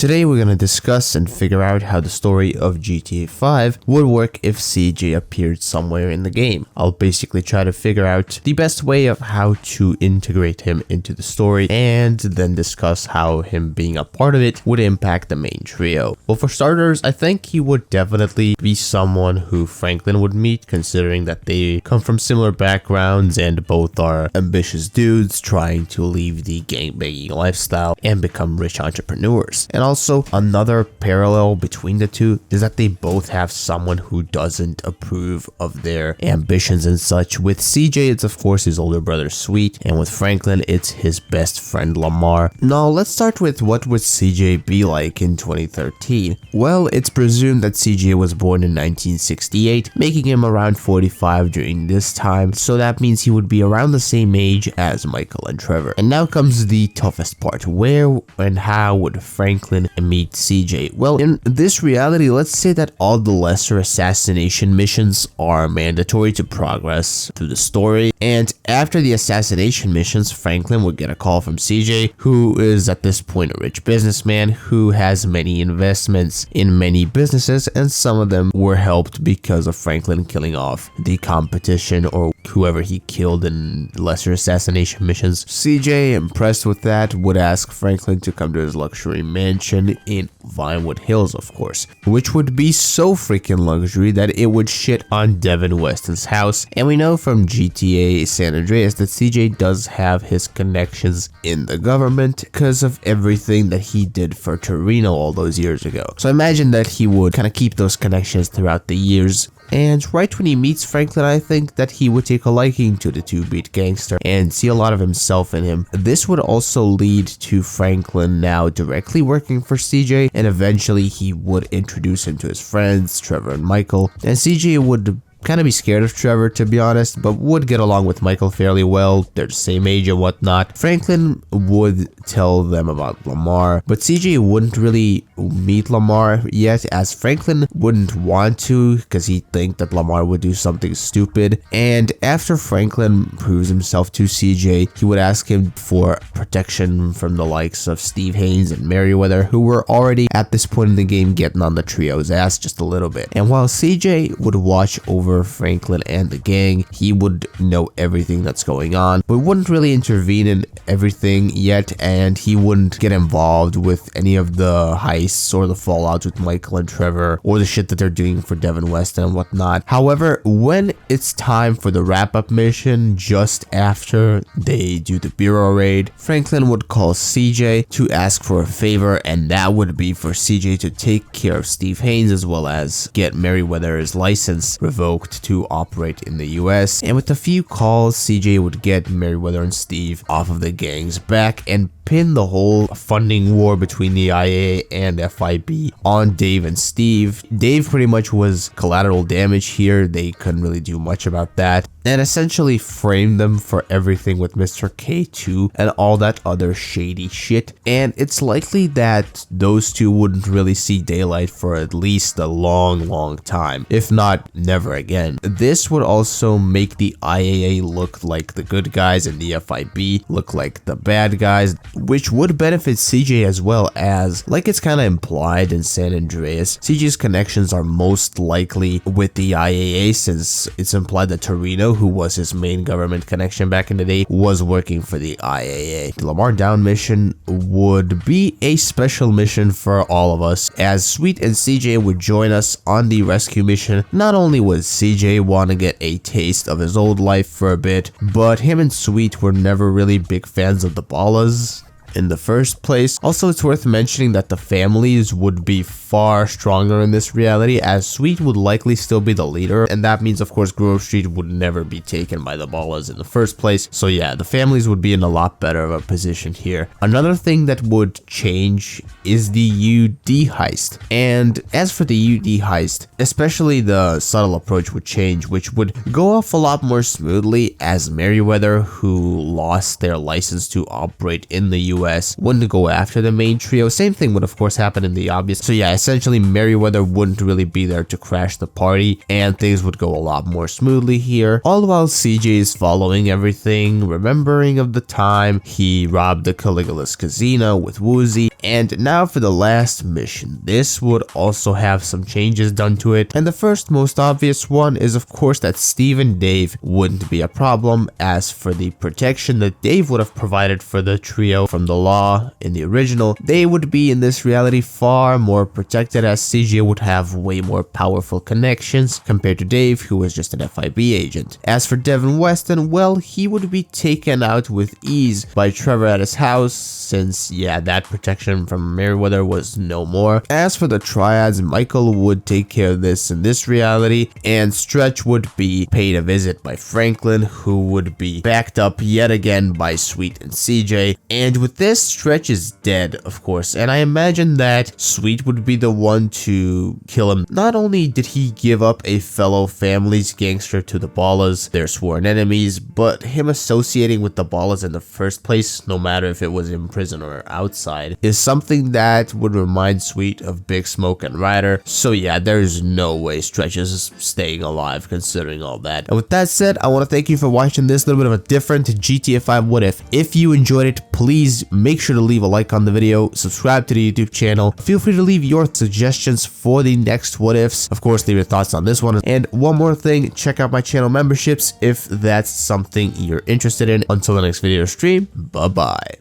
Today we're going to discuss and figure out how the story of GTA 5 would work if CJ appeared somewhere in the game. I'll basically try to figure out the best way of how to integrate him into the story and then discuss how him being a part of it would impact the main trio. Well, for starters, I think he would definitely be someone who Franklin would meet, considering that they come from similar backgrounds and both are ambitious dudes trying to leave the gangbanging lifestyle and become rich entrepreneurs. And also, another parallel between the two is that they both have someone who doesn't approve of their ambitions and such. With CJ, it's of course his older brother Sweet, and with Franklin, it's his best friend Lamar. Now, let's start with what would CJ be like in 2013. Well, it's presumed that CJ was born in 1968, making him around 45 during this time, so that means he would be around the same age as Michael and Trevor. And now comes the toughest part: where and how would Franklin meet CJ? Well, in this reality, let's say that all the lesser assassination missions are mandatory to progress through the story, and after the assassination missions, Franklin would get a call from CJ, who is at this point a rich businessman who has many investments in many businesses, and some of them were helped because of Franklin killing off the competition or whoever he killed in lesser assassination missions. CJ, impressed with that, would ask Franklin to come to his luxury mansion in Vinewood Hills, of course, which would be so freaking luxury that it would shit on Devin Weston's house. And we know from GTA San Andreas that CJ does have his connections in the government because of everything that he did for Torino all those years ago. So imagine that he would kind of keep those connections throughout the years. And right when he meets Franklin, I think that he would take a liking to the two-beat gangster and see a lot of himself in him. This would also lead to Franklin now directly working for CJ, and eventually he would introduce him to his friends, Trevor and Michael, and CJ would kind of be scared of Trevor, to be honest, but would get along with Michael fairly well. They're the same age and whatnot. Franklin would tell them about Lamar, but CJ wouldn't really meet Lamar yet, as Franklin wouldn't want to because he'd think that Lamar would do something stupid. And after Franklin proves himself to CJ, he would ask him for protection from the likes of Steve Haynes and Merriweather, who were already at this point in the game getting on the trio's ass just a little bit. And while CJ would watch over Franklin and the gang, he would know everything that's going on, but wouldn't really intervene in everything yet, and he wouldn't get involved with any of the heists or the fallouts with Michael and Trevor or the shit that they're doing for Devin Weston and whatnot. However, when it's time for the wrap-up mission, just after they do the bureau raid, Franklin would call CJ to ask for a favor, and that would be for CJ to take care of Steve Haynes as well as get Merriweather's license revoked to operate in the US. And with a few calls, CJ would get Merriweather and Steve off of the gang's back and pin the whole funding war between the IA and FIB on Dave and Steve. Dave pretty much was collateral damage here. They couldn't really do much about that, and essentially frame them for everything with Mr. K2 and all that other shady shit. And it's likely that those two wouldn't really see daylight for at least a long time, if not never again. This would also make the IAA look like the good guys and the FIB look like the bad guys, which would benefit CJ as well, as, like it's kind of implied in San Andreas, CJ's connections are most likely with the IAA, since it's implied that Torino, who was his main government connection back in the day, was working for the IAA. The Lamar Down mission would be a special mission for all of us, as Sweet and CJ would join us on the rescue mission. Not only would CJ want to get a taste of his old life for a bit, but him and Sweet were never really big fans of the Ballas in the first place. Also, it's worth mentioning that the families would be far stronger in this reality, as Sweet would likely still be the leader, and that means of course Grove Street would never be taken by the Ballas in the first place. So yeah, the families would be in a lot better of a position here. Another thing that would change is the UD heist, and as for the UD heist, especially the subtle approach would change, which would go off a lot more smoothly, as Merriweather, who lost their license to operate in the US, wouldn't go after the main trio. Same thing would of course happen in the obvious. So yeah, essentially Merriweather wouldn't really be there to crash the party, and things would go a lot more smoothly here, all while CJ is following everything, remembering of the time he robbed the Caligula's casino with Woozy, And now for the last mission. This would also have some changes done to it, and the first most obvious one is of course that Steve and Dave wouldn't be a problem. As for the protection that Dave would have provided for the trio from the law in the original, they would be in this reality far more protected, as CJ would have way more powerful connections compared to Dave, who was just an FIB agent. As for Devin Weston, well, he would be taken out with ease by Trevor at his house, since yeah, that protection from Merriweather was no more. As for the triads, Michael would take care of this in this reality, and Stretch would be paid a visit by Franklin, who would be backed up yet again by Sweet and CJ. And with this, Stretch is dead, of course, and I imagine that Sweet would be the one to kill him. Not only did he give up a fellow family's gangster to the Ballas, their sworn enemies, but him associating with the Ballas in the first place, no matter if it was in prison or outside, is something that would remind Sweet of Big Smoke and Ryder. So yeah, there's no way Stretch is staying alive considering all that. And with that said, I want to thank you for watching this little bit of a different GTA 5 What If. If you enjoyed it, please make sure to leave a like on the video, subscribe to the YouTube channel. Feel free to leave your suggestions for the next What Ifs. Of course, leave your thoughts on this one. And one more thing, check out my channel memberships if that's something you're interested in. Until the next video stream, bye-bye.